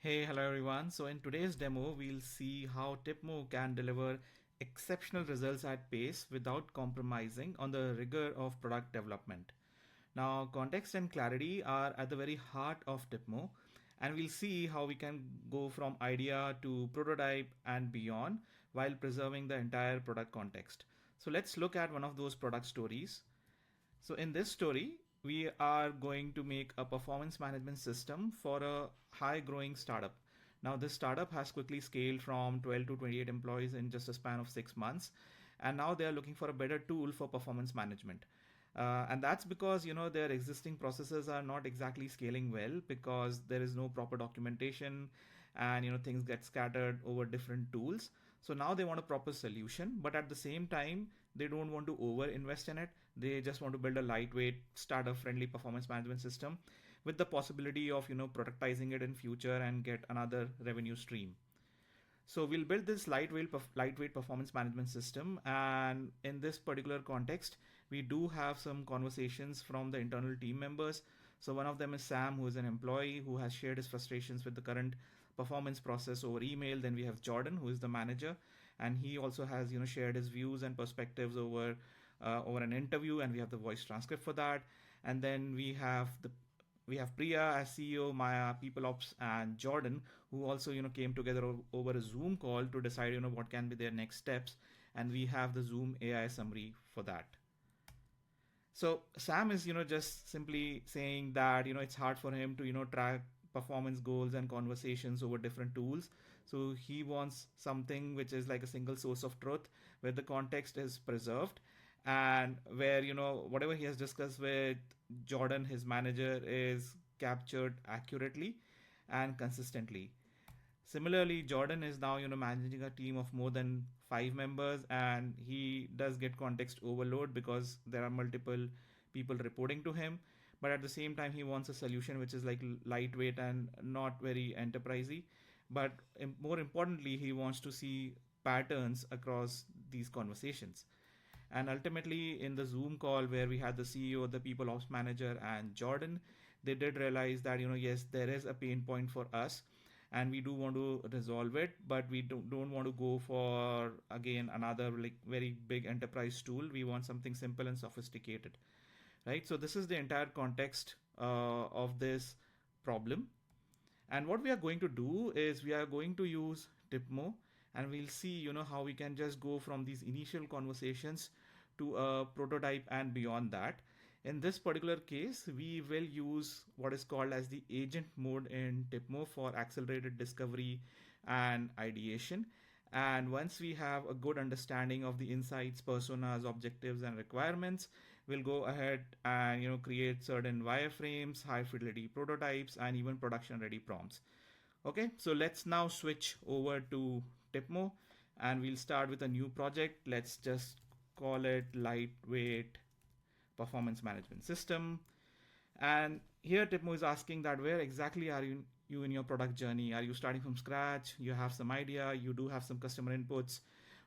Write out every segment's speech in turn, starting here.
Hello everyone. So in today's demo, we'll see how TypMo can deliver exceptional results at pace without compromising on the rigor of product development. Now, context and clarity are at the very heart of TypMo, and we'll see how we can go from idea to prototype and beyond while preserving the entire product context. So let's look at one of those product stories. So in this story, we are going to make a performance management system for a high growing startup. Now this startup has quickly scaled from 12 to 28 employees in just a span of 6 months. And now they are looking for a better tool for performance management. And that's because their existing processes are not exactly scaling well because there is no proper documentation, and things get scattered over different tools. So now they want a proper solution, but at the same time they don't want to over invest in it. They just want to build a lightweight, startup friendly performance management system with the possibility of productizing it in future and get another revenue stream. So we'll build this lightweight performance management system, and in this particular context, we do have some conversations from the internal team members. So one of them is Sam, who is an employee who has shared his frustrations with the current performance process over email. Then we have Jordan, who is the manager, and he also has shared his views and perspectives over an interview, and we have the voice transcript for that. And then we have Priya as CEO, Maya, People Ops, and Jordan, who also came together over a Zoom call to decide what can be their next steps, and we have the Zoom AI summary for that. So Sam is just simply saying that it's hard for him to track performance goals and conversations over different tools. So he wants something which is like a single source of truth where the context is preserved, and where whatever he has discussed with Jordan, his manager, is captured accurately and consistently. Similarly, Jordan is now managing a team of more than 5 members, and he does get context overload because there are multiple people reporting to him. But at the same time, he wants a solution which is like lightweight and not very enterprisey. But more importantly, he wants to see patterns across these conversations. And ultimately, in the Zoom call where we had the CEO, the people ops manager, and Jordan, they did realize that yes, there is a pain point for us, and we do want to resolve it, but we don't want to go for again another like very big enterprise tool. We want something simple and sophisticated, right? So this is the entire context of this problem. And what we are going to do is we are going to use TypMo, and we'll see how we can just go from these initial conversations to a prototype and beyond that. In this particular case, we will use what is called as the agent mode in TypMo for accelerated discovery and ideation. And once we have a good understanding of the insights, personas, objectives, and requirements, we'll go ahead and create certain wireframes, high fidelity prototypes, and even production ready prompts. Okay, so let's now switch over to TypMo, and we'll start with a new project. Let's just call it lightweight performance management system. And here TypMo is asking that where exactly are you in your product journey? Are you starting from scratch? You have some idea, you do have some customer inputs,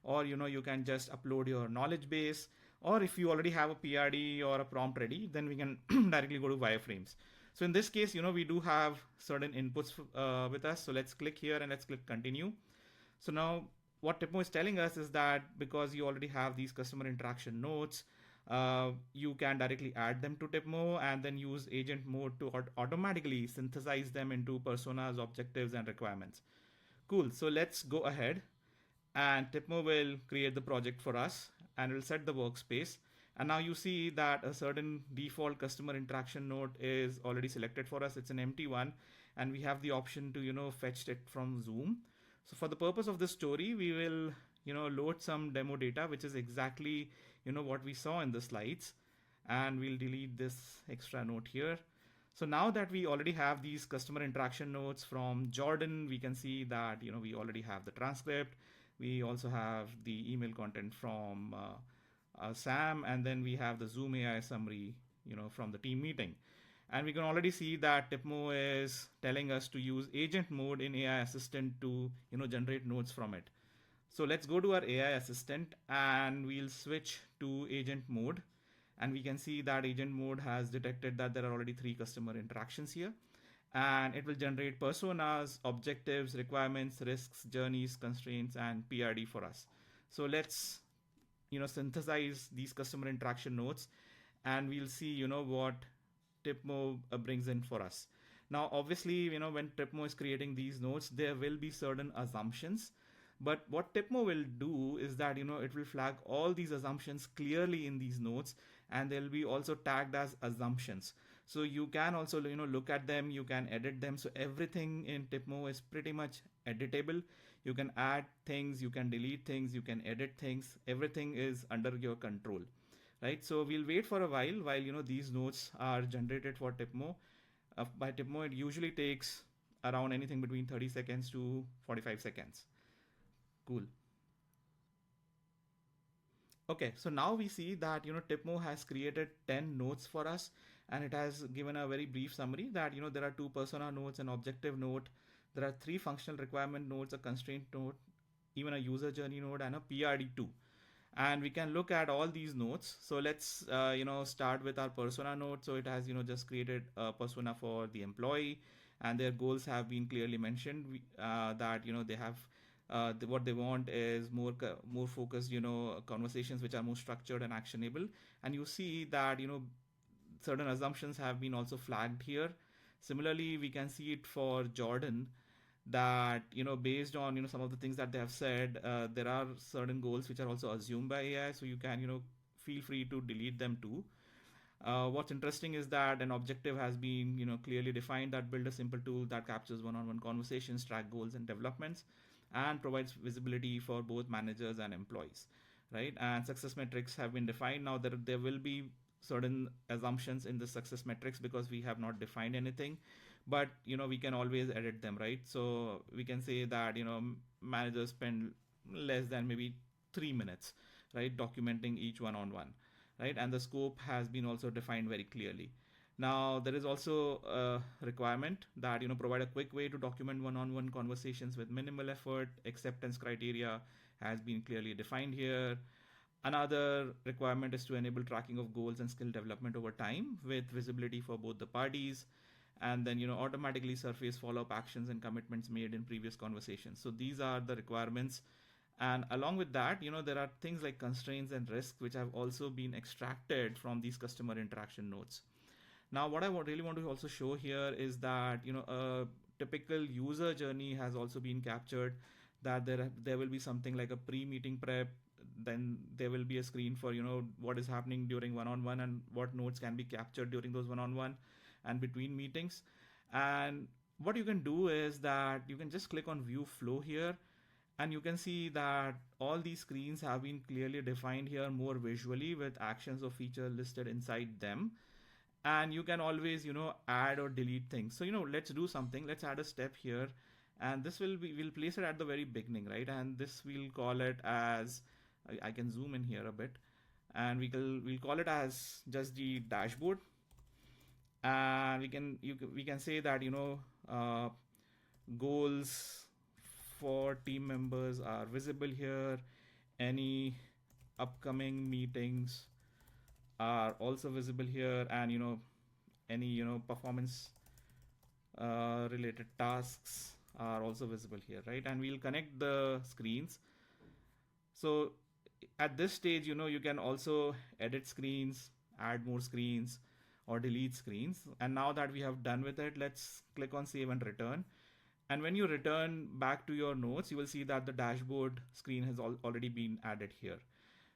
or you can just upload your knowledge base, or if you already have a PRD or a prompt ready, then we can directly go to wireframes. So in this case, we do have certain inputs with us. So let's click here and let's click continue. So now what TypMo is telling us is that because you already have these customer interaction notes, you can directly add them to TypMo and then use agent mode to automatically synthesize them into personas, objectives, and requirements. Cool. So let's go ahead, and TypMo will create the project for us and will set the workspace. And now you see that a certain default customer interaction node is already selected for us. It's an empty one, and we have the option to fetch it from Zoom. So for the purpose of this story, we will load some demo data, which is exactly what we saw in the slides, and we'll delete this extra note here. So now that we already have these customer interaction notes from Jordan, we can see that we already have the transcript. We also have the email content from Sam, and then we have the Zoom AI summary from the team meeting. And we can already see that TypMo is telling us to use agent mode in AI assistant to generate notes from it. So let's go to our AI assistant and we'll switch to agent mode, and we can see that agent mode has detected that there are already 3 customer interactions here. and it will generate personas, objectives, requirements, risks, journeys, constraints, and PRD for us. So let's synthesize these customer interaction nodes, and we'll see what TypMo brings in for us. Now, obviously, when TypMo is creating these nodes, there will be certain assumptions. But what TypMo will do is that it will flag all these assumptions clearly in these nodes, and they'll be also tagged as assumptions. So you can also look at them, you can edit them. So everything in TypMo is pretty much editable. You can add things, you can delete things, you can edit things. Everything is under your control, right? So we'll wait for a while these nodes are generated for TypMo. By TypMo, it usually takes around anything between 30 seconds to 45 seconds. Cool. Okay, so now we see that TypMo has created 10 nodes for us, and it has given a very brief summary that there are two persona nodes, an objective node, there are three functional requirement nodes, a constraint node, even a user journey node, and a PRD2. And we can look at all these nodes. So let's start with our persona node. So it has just created a persona for the employee, and their goals have been clearly mentioned. That they have what they want is more focused conversations which are more structured and actionable. And you see that certain assumptions have been also flagged here. Similarly, we can see it for Jordan, that based on some of the things that they have said, there are certain goals which are also assumed by AI, so you can feel free to delete them too. What's interesting is that an objective has been clearly defined, that build a simple tool that captures one-on-one conversations, track goals and developments, and provides visibility for both managers and employees, right? And success metrics have been defined. Now there will be certain assumptions in the success metrics because we have not defined anything, but we can always edit them, right? So we can say that managers spend less than maybe 3 minutes, right, documenting each one-on-one, right? And the scope has been also defined very clearly. Now there is also a requirement that provide a quick way to document one-on-one conversations with minimal effort. Acceptance criteria has been clearly defined here. Another requirement is to enable tracking of goals and skill development over time with visibility for both the parties, and then automatically surface follow-up actions and commitments made in previous conversations. So these are the requirements, and along with that there are things like constraints and risks which have also been extracted from these customer interaction nodes. Now what I really want to also show here is that a typical user journey has also been captured, that there will be something like a pre-meeting prep, then there will be a screen for what is happening during one-on-one and what notes can be captured during those one-on-one and between meetings. And what you can do is that you can just click on view flow here, and you can see that all these screens have been clearly defined here more visually with actions or feature listed inside them. And you can always add or delete things. So let's do something, let's add a step here, and this we'll place it at the very beginning, right? And this we'll call it as, I can zoom in here a bit, and we'll call it as just the dashboard. And we can say that goals for team members are visible here. Any upcoming meetings are also visible here, and any performance related tasks are also visible here, right? And we'll connect the screens. So at this stage you can also edit screens, add more screens, or delete screens. And now that we have done with it, let's click on save and return. And when you return back to your notes, you will see that the dashboard screen has already been added here,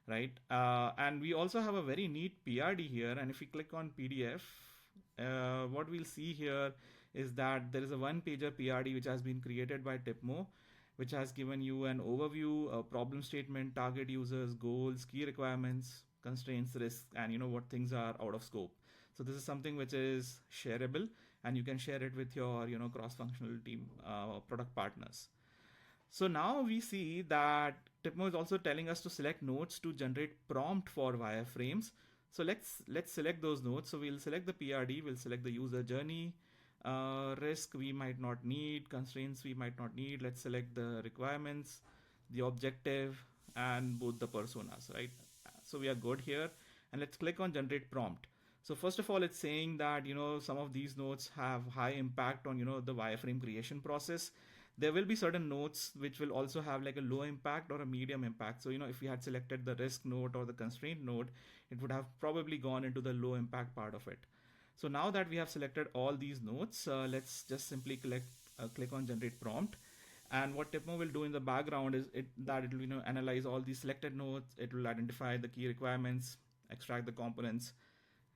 right? And we also have a very neat PRD here. And if we click on PDF, what we'll see here is that there is a one-pager PRD which has been created by TypMo, which has given you an overview, a problem statement, target users, goals, key requirements, constraints, risks, and what things are out of scope. So this is something which is shareable, and you can share it with your cross-functional team product partners. So now we see that TypMo is also telling us to select nodes to generate prompt for wireframes. So let's select those nodes. So we'll select the PRD, we'll select the user journey, risk we might not need, constraints we might not need. Let's select the requirements, the objective, and both the personas, right? So we are good here, and let's click on generate prompt. So first of all, it's saying that, some of these nodes have high impact on, the wireframe creation process. There will be certain nodes which will also have like a low impact or a medium impact. So, if we had selected the risk node or the constraint node, it would have probably gone into the low impact part of it. So now that we have selected all these nodes, let's just simply click on generate prompt. And what TypMo will do in the background is that it will, analyze all these selected nodes. It will identify the key requirements, extract the components,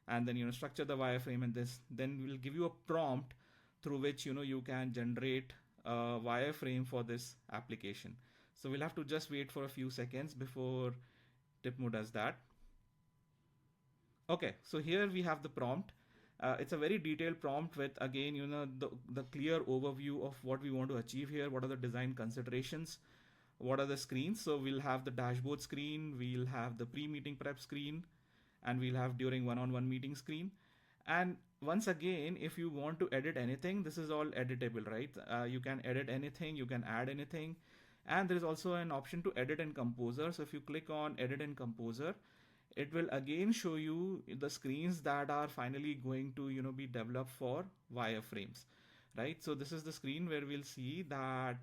and then, structure the wireframe, and this then will give you a prompt through which, you can generate a wireframe for this application. So we'll have to just wait for a few seconds before TypMo does that. Okay, so here we have the prompt. It's a very detailed prompt with, again, the clear overview of what we want to achieve here. What are the design considerations? What are the screens? So we'll have the dashboard screen, we'll have the pre-meeting prep screen, and we'll have during one-on-one meeting screen. And once again, if you want to edit anything, this is all editable, right? You can edit anything, you can add anything. And there is also an option to edit in Composer. So if you click on edit in Composer, it will again show you the screens that are finally going to, be developed for wireframes, right? So this is the screen where we'll see that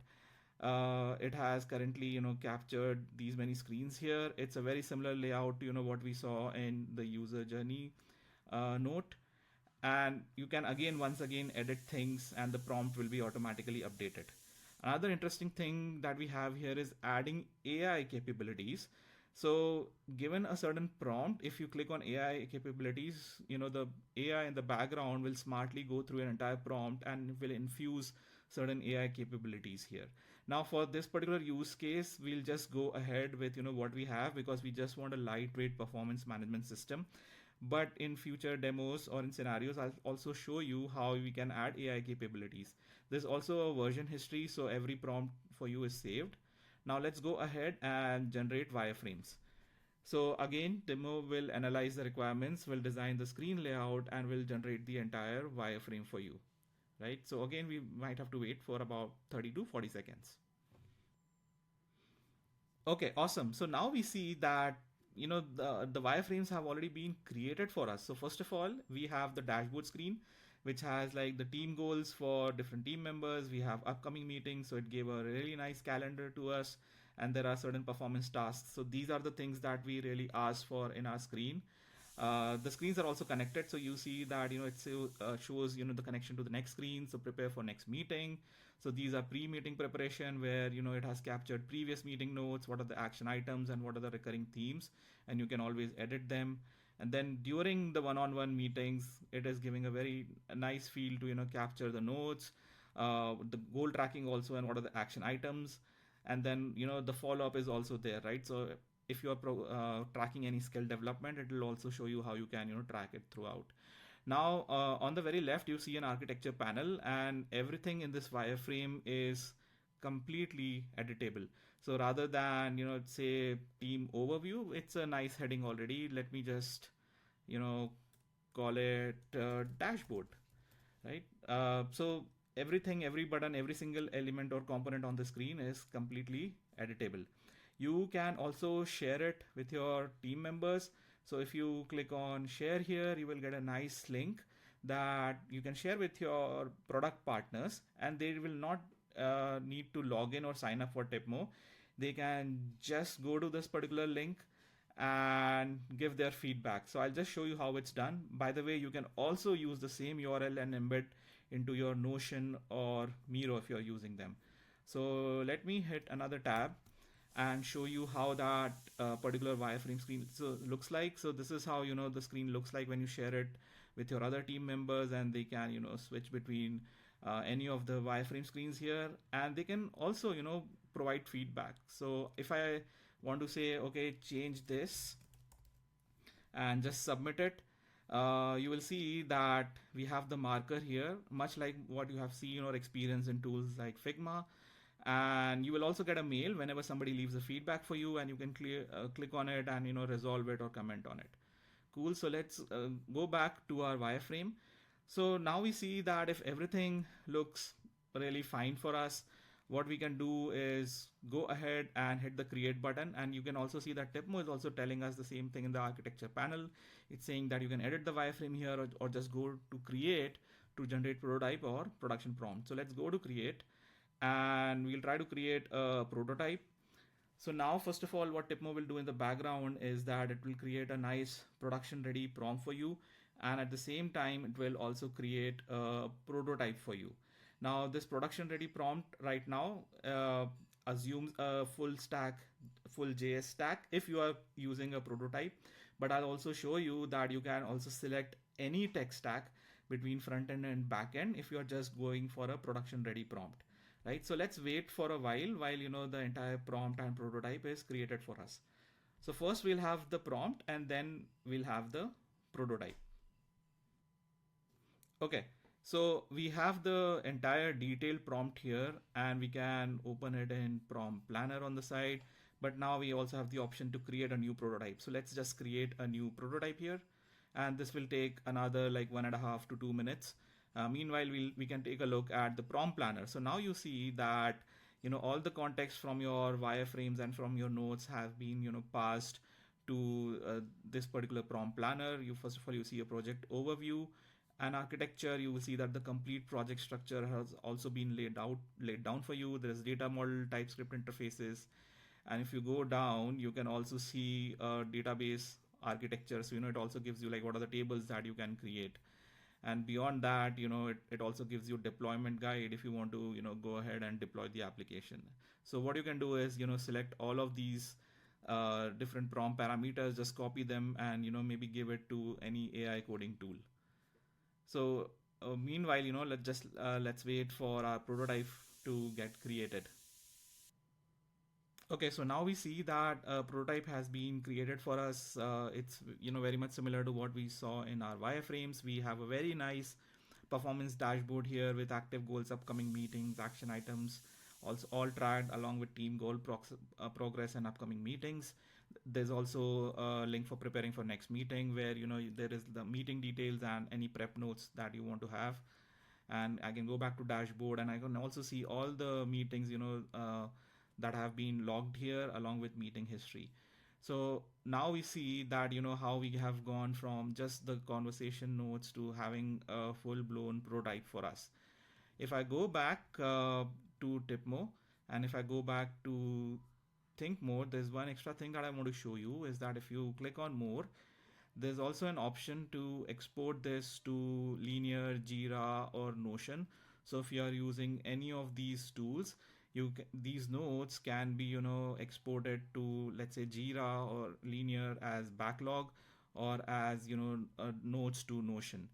it has currently, captured these many screens here. It's a very similar layout to, what we saw in the user journey note. And you can once again edit things, and the prompt will be automatically updated. Another interesting thing that we have here is adding AI capabilities. So given a certain prompt, if you click on AI capabilities, the AI in the background will smartly go through an entire prompt and will infuse certain AI capabilities here. Now for this particular use case, we'll just go ahead with, what we have, because we just want a lightweight performance management system. But in future demos or in scenarios, I'll also show you how we can add AI capabilities. There's also a version history, so every prompt for you is saved. Now let's go ahead and generate wireframes. So again, TypMo will analyze the requirements, will design the screen layout, and will generate the entire wireframe for you, right? So again, we might have to wait for about 30 to 40 seconds. Okay, awesome. So now we see that, the wireframes have already been created for us. So first of all, we have the dashboard screen, which has like the team goals for different team members. We have upcoming meetings, so it gave a really nice calendar to us, and there are certain performance tasks. So these are the things that we really ask for in our screen. The screens are also connected, so you see that, it shows, the connection to the next screen. So prepare for next meeting. So these are pre-meeting preparation, where, it has captured previous meeting notes, what are the action items, and what are the recurring themes, and you can always edit them. And then during the one-on-one meetings, it is giving a very nice feel to, capture the notes, the goal tracking also, and what are the action items. And then, the follow-up is also there, right? So if you are tracking any skill development, it will also show you how you can, track it throughout. Now, on the very left, you see an architecture panel, and everything in this wireframe is completely editable. So rather than, say team overview, it's a nice heading already. Let me just, call it dashboard, right? So everything, every button, every single element or component on the screen is completely editable. You can also share it with your team members. So if you click on share here, you will get a nice link that you can share with your product partners, and they will not need to log in or sign up for TypMo. They can just go to this particular link and give their feedback. So I'll just show you how it's done. By the way, you can also use the same URL and embed into your Notion or Miro if you're using them. So let me hit another tab and show you how that particular wireframe screen looks like. So this is how, the screen looks like when you share it with your other team members, and they can, switch between any of the wireframe screens here, and they can also, provide feedback. So if I want to say, okay, change this and just submit it, you will see that we have the marker here, much like what you have seen or experienced in tools like Figma. And you will also get a mail whenever somebody leaves a feedback for you, and you can click on it and, resolve it or comment on it. Cool. So let's go back to our wireframe. So now we see that if everything looks really fine for us, what we can do is go ahead and hit the create button, and you can also see that TypMo is also telling us the same thing in the architecture panel. It's saying that you can edit the wireframe here, or just go to create to generate prototype or production prompt. So let's go to create, and we'll try to create a prototype. So now, first of all, what TypMo will do in the background is that it will create a nice production ready prompt for you. And at the same time, it will also create a prototype for you. Now, this production ready prompt right now assumes a full stack, full JS stack if you are using a prototype. But I'll also show you that you can also select any tech stack between front end and back end if you are just going for a production ready prompt, right? So let's wait for a while the entire prompt and prototype is created for us. So first we'll have the prompt, and then we'll have the prototype. Okay, so we have the entire detailed prompt here, and we can open it in prompt planner on the side. But now we also have the option to create a new prototype. So let's just create a new prototype here, and this will take another like 1.5 to 2 minutes. Meanwhile, we can take a look at the prompt planner. So now you see that all the context from your wireframes and from your nodes have been passed to this particular prompt planner. You first of all, you see a project overview and architecture. You will see that the complete project structure has also been laid down for you. There is data model, TypeScript interfaces, and if you go down, you can also see a database architecture. So it also gives you like what are the tables that you can create. And beyond that, it also gives you deployment guide if you want to go ahead and deploy the application. So what you can do is select all of these different prompt parameters, just copy them, and maybe give it to any AI coding tool. So meanwhile, let's wait for our prototype to get created. Okay, so now we see that a prototype has been created for us. It's very much similar to what we saw in our wireframes. We have a very nice performance dashboard here with active goals, upcoming meetings, action items, also all tracked along with team goal progress and upcoming meetings. There's also a link for preparing for next meeting where there is the meeting details and any prep notes that you want to have. And I can go back to dashboard, and I can also see all the meetings that have been logged here along with meeting history. So now we see that how we have gone from just the conversation notes to having a full-blown prototype for us. If I go back to TypMo, and if I go back to think mode, there's one extra thing that I want to show you is that if you click on more, there's also an option to export this to Linear, Jira, or Notion. So if you are using any of these tools, these nodes can be exported to, let's say, Jira or Linear as backlog, or as nodes to Notion.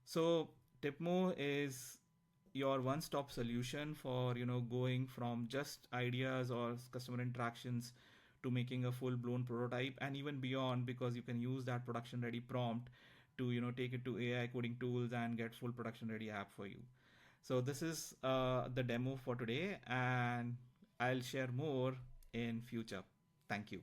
So TypMo is your one-stop solution for going from just ideas or customer interactions to making a full-blown prototype, and even beyond, because you can use that production ready prompt to take it to AI coding tools and get full production ready app for you. So this is the demo for today, and I'll share more in future. Thank you.